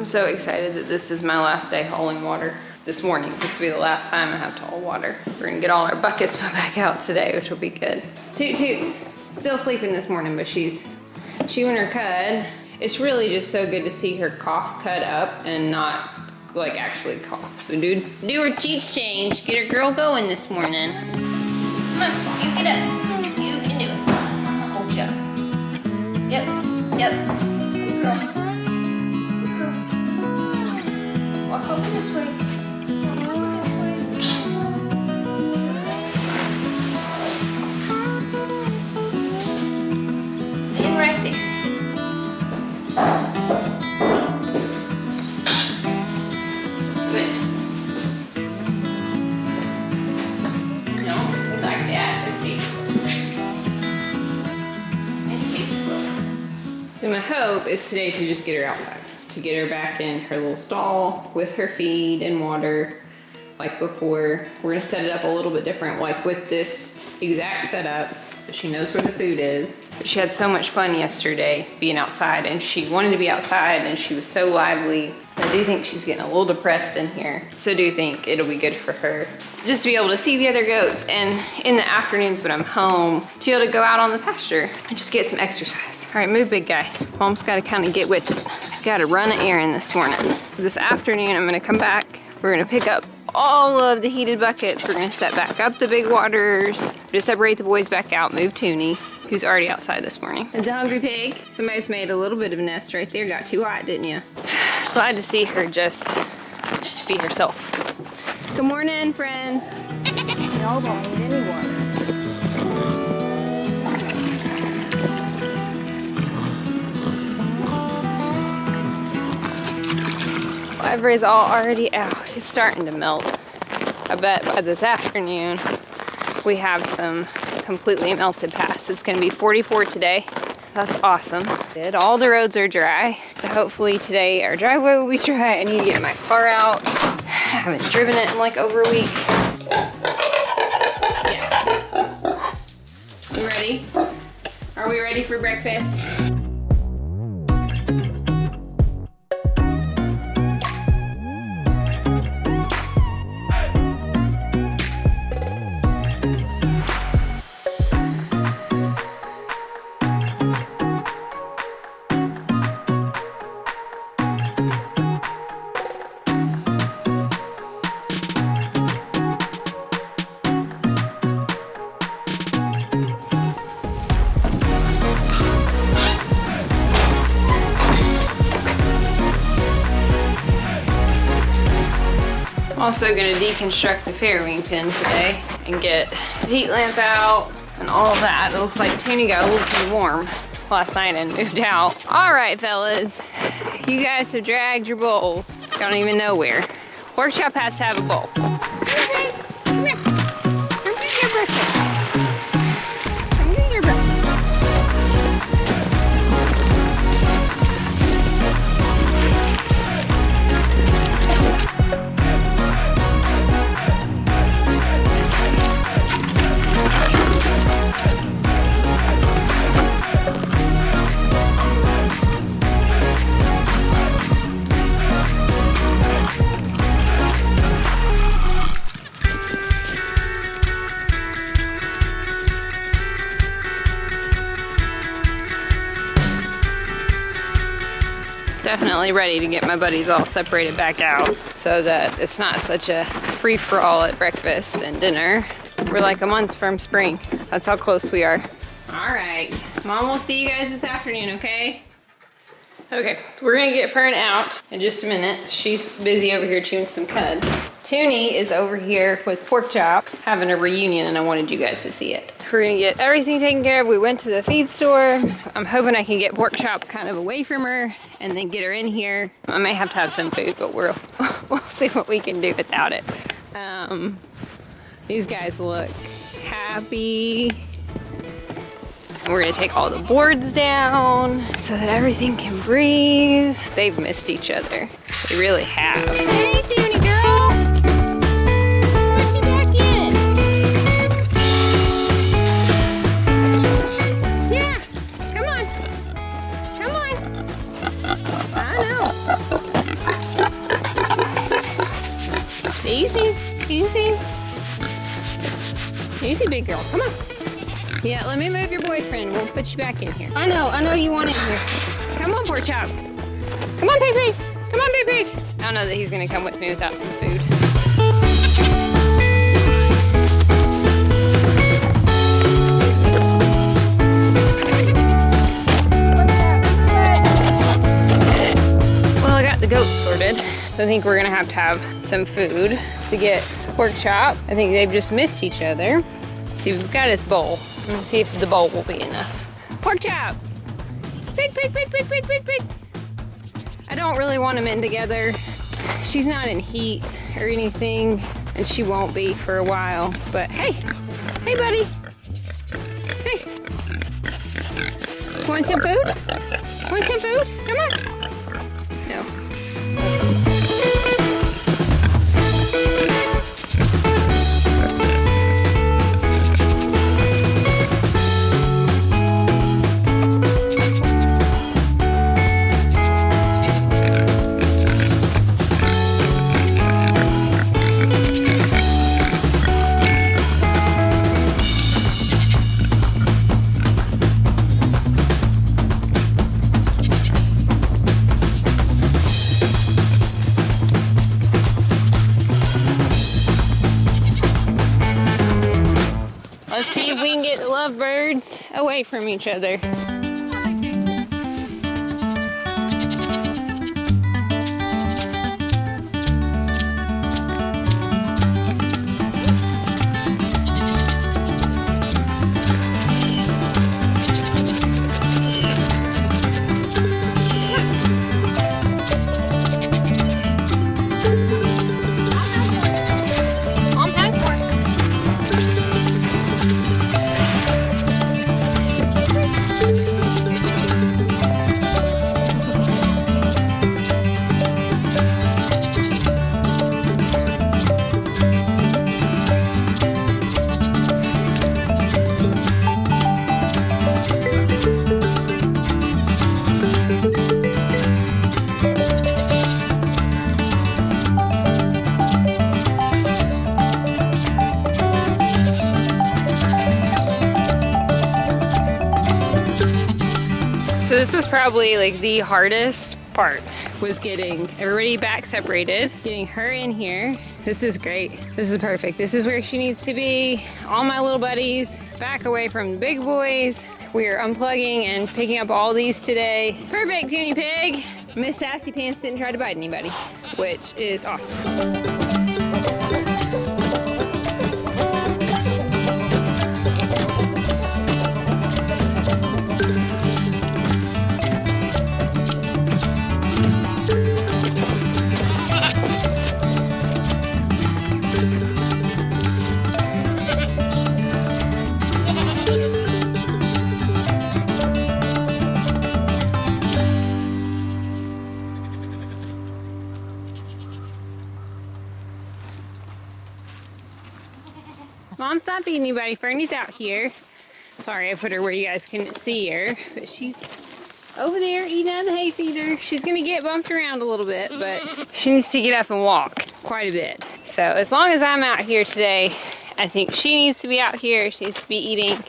I'm so excited that this is my last day hauling water. This morning, this will be the last time I have to haul water. We're gonna get all our buckets put back out today, which will be good. Toot Toot's still sleeping this morning, but she's chewing her cud. It's really just so good to see her cough cud up and not like actually cough. So dude, do her cheeks change. Get her girl going this morning. Come on, you get up. You can do it. I'll hold you up. Yep, yep. Good girl. Good girl. Walk over this way. Walk over this way. Stand right there. Good. No, like that. So my hope is today to just get her outside, to get her back in her little stall with her feed and water like before. We're gonna set it up a little bit different, like with this exact setup, so she knows where the food is. But she had so much fun yesterday being outside, and she wanted to be outside, and she was so lively. I do think she's getting a little depressed in here. So I do think it'll be good for her just to be able to see the other goats, and in the afternoons when I'm home, to be able to go out on the pasture and just get some exercise. All right, move, big guy. Mom's gotta kind of get with it. Gotta run an errand this morning. This afternoon, I'm gonna come back. We're gonna pick up all of the heated buckets. We're gonna set back up the big waters. Just separate the boys back out, move Toonie, who's already outside this morning. It's a hungry pig. Somebody's made a little bit of a nest right there. Got too hot, didn't you? Glad to see her just be herself. Good morning, friends. Y'all don't need any water. Everybody's all already out. It's starting to melt. I bet by this afternoon we have some completely melted past. It's gonna be 44 today. That's awesome. Good. All the roads are dry, so hopefully today our driveway will be dry. I need to get my car out. I haven't driven it in like over a week. Yeah. You ready? Are we ready for breakfast? Also gonna deconstruct the fairy pin today and get the heat lamp out and all that. It looks like Toonie got a little too warm last night and moved out. All right, fellas, you guys have dragged your bowls. Don't even know where. Porkchop has to have a bowl. Okay, come here. Come get your breakfast. Come get your breakfast. Definitely ready to get my buddies all separated back out so that it's not such a free-for-all at breakfast and dinner. We're like a month from spring. That's how close we are. All right, Mom will see you guys this afternoon, okay? Okay, we're gonna get Fern out in just a minute. She's busy over here chewing some cud. Toonie is over here with Porkchop having a reunion, and I wanted you guys to see it. We're gonna get everything taken care of. We went to the feed store. I'm hoping I can get Porkchop kind of away from her and then get her in here. I may have to have some food, but we'll see what we can do without it. These guys look happy. We're gonna take all the boards down so that everything can breathe. They've missed each other. They really have. Hey, Toonie girl! Push you back in. Yeah, come on. Come on. I know. Easy, big girl. Come on. Yeah, let me move your boyfriend. We'll put you back in here. I know you want in here. Come on, Porkchop. Come on, Pig Pig. Come on, Pig Pig. I don't know that he's gonna come with me without some food. Well, I got the goats sorted. I think we're gonna have some food to get Porkchop. I think they've just missed each other. Let's see, we've got his bowl. I'm gonna see if the bowl will be enough. Porkchop! Pig, pig, pig, pig, pig, pig, pig. I don't really want them in together. She's not in heat or anything, and she won't be for a while. But hey, hey buddy. Hey. Want some food? Want some food? Come on. No. Let's see if we can get the lovebirds away from each other. So this is probably like the hardest part, was getting everybody back separated, getting her in here. This is great. This is perfect. This is where she needs to be. All my little buddies back away from the big boys. We are unplugging and picking up all these today. Perfect, Tuny Pig. Miss Sassy Pants didn't try to bite anybody, which is awesome. Mom's not beating anybody. Fernie's out here. Sorry, I put her where you guys couldn't see her, but she's over there eating out of the hay feeder. She's gonna get bumped around a little bit, but she needs to get up and walk quite a bit. So as long as I'm out here today, I think she needs to be out here. She needs to be eating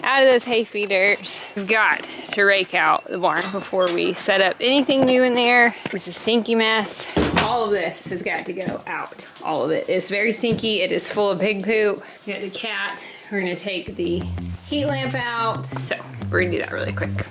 out of those hay feeders. We've got to rake out the barn before we set up anything new in there. It's a stinky mess. All of this has got to go out. All of it. It's very stinky. It is full of pig poop. We got the cat. We're gonna take the heat lamp out. So we're gonna do that really quick.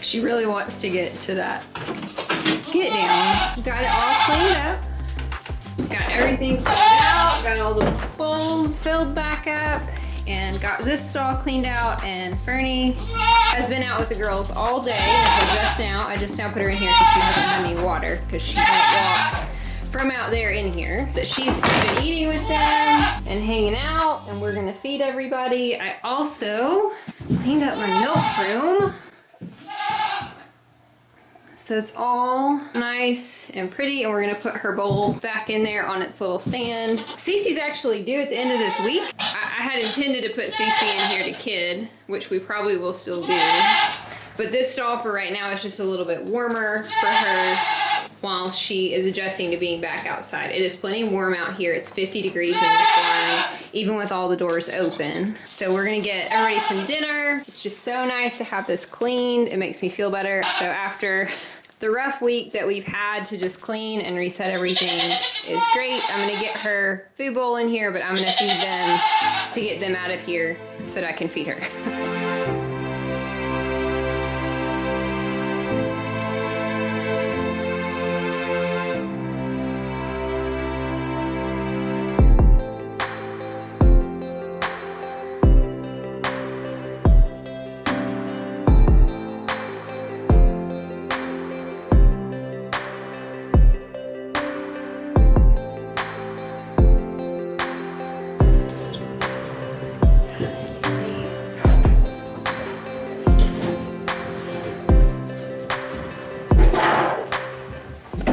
She really wants to get to that. Get down. Got it all cleaned up. Got everything filled out. Got all the bowls filled back up. And got this stall cleaned out. And Fernie has been out with the girls all day. I just now put her in here because she hasn't had any water because she won't walk from out there in here. But she's been eating with them and hanging out, and we're gonna feed everybody. I also cleaned up my milk room. So it's all nice and pretty, and we're gonna put her bowl back in there on its little stand. Cece's actually due at the end of this week. I had intended to put Cece in here to kid, which we probably will still do. But this stall for right now is just a little bit warmer for her while she is adjusting to being back outside. It is plenty warm out here. It's 50 degrees in this barn, even with all the doors open. So we're gonna get everybody some dinner. It's just so nice to have this cleaned. It makes me feel better. So after the rough week that we've had to just clean and reset everything is great. I'm gonna get her food bowl in here, but I'm gonna feed them to get them out of here so that I can feed her.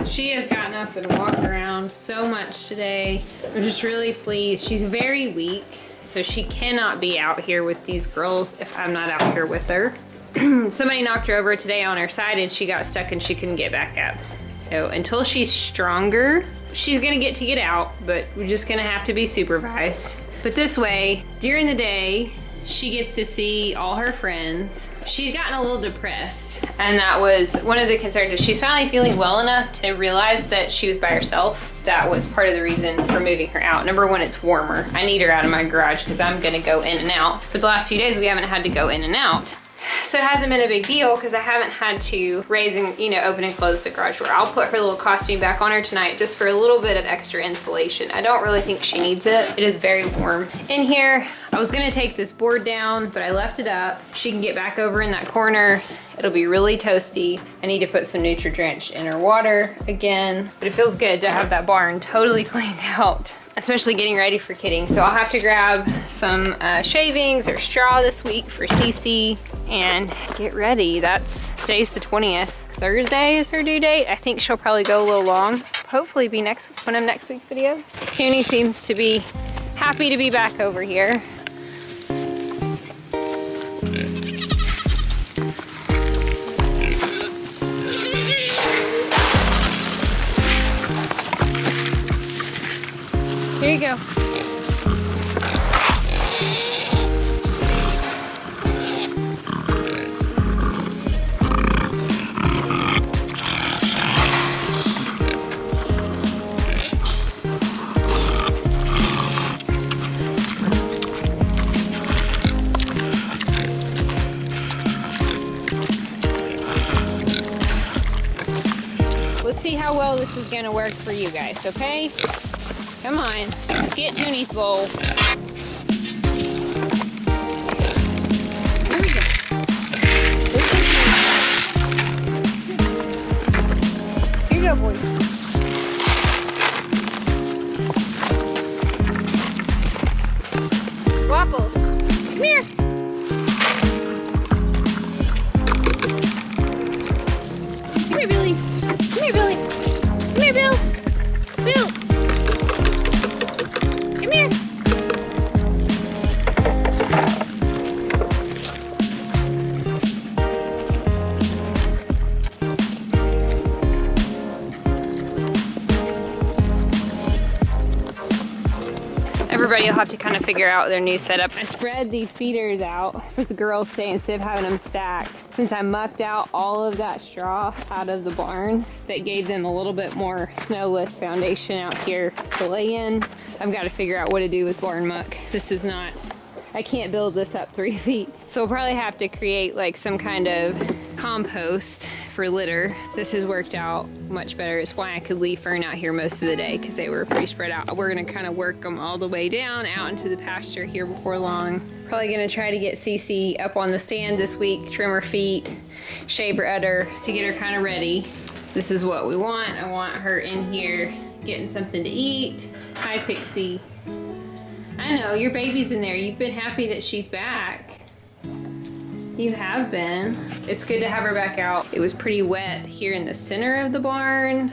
She has gotten up and walked around so much today. I'm just really pleased. She's very weak, so she cannot be out here with these girls if I'm not out here with her. Somebody knocked her over today on her side and she got stuck and she couldn't get back up. So until she's stronger, she's gonna get out, but we're just gonna have to be supervised. But this way, during the day, she gets to see all her friends. She'd gotten a little depressed, and that was one of the concerns. She's finally feeling well enough to realize that she was by herself. That was part of the reason for moving her out. Number one, it's warmer. I need her out of my garage because I'm gonna go in and out. For the last few days, we haven't had to go in and out. So it hasn't been a big deal because I haven't had to raise and, open and close the garage door. I'll put her little costume back on her tonight just for a little bit of extra insulation. I don't really think she needs it. It is very warm in here. I was gonna take this board down, but I left it up. She can get back over in that corner. It'll be really toasty. I need to put some Nutri-Drench in her water again, but it feels good to have that barn totally cleaned out, especially getting ready for kidding. So I'll have to grab some shavings or straw this week for Cece and get ready. Today's the 20th. Thursday is her due date. I think she'll probably go a little long. Hopefully be one of next week's videos. Toonie seems to be happy to be back over here. Here you go. Let's see how well this is gonna work for you guys, okay? Come on, let's get Toonie's bowl. Here we go. Here you go, boys. Waffles, come here. Come here, Billy. Come here, Billy. Come here, Bill. Bill. Come here. Everybody will have to kind of figure out their new setup. I spread these feeders out for the girls to stay instead of having them stacked. Since I mucked out all of that straw out of the barn, that gave them a little bit more snowless foundation out here to lay in. I've got to figure out what to do with barn muck. This is not I can't build this up 3 feet. So we'll probably have to create like some kind of compost for litter. This has worked out much better. It's why I could leave Fern out here most of the day because they were pretty spread out. We're gonna kind of work them all the way down out into the pasture here before long. Probably gonna try to get Cece up on the stands this week, trim her feet, shave her udder to get her kind of ready. This is what we want. I want her in here getting something to eat. Hi, Pixie. I know, your baby's in there. You've been happy that she's back. You have been. It's good to have her back out. It was pretty wet here in the center of the barn.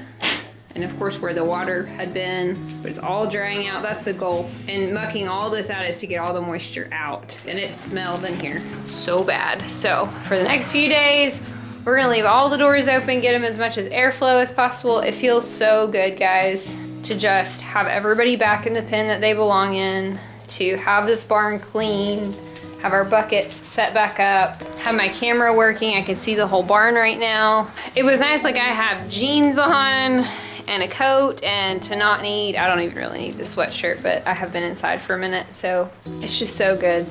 And of course where the water had been, but it's all drying out. That's the goal. And mucking all this out is to get all the moisture out. And it smelled in here so bad. So for the next few days, we're gonna leave all the doors open, get them as much as airflow as possible. It feels so good, guys, to just have everybody back in the pen that they belong in, to have this barn clean, have our buckets set back up, have my camera working. I can see the whole barn right now. It was nice, like I have jeans on and a coat, and to not need, I don't even really need the sweatshirt, but I have been inside for a minute, so it's just so good.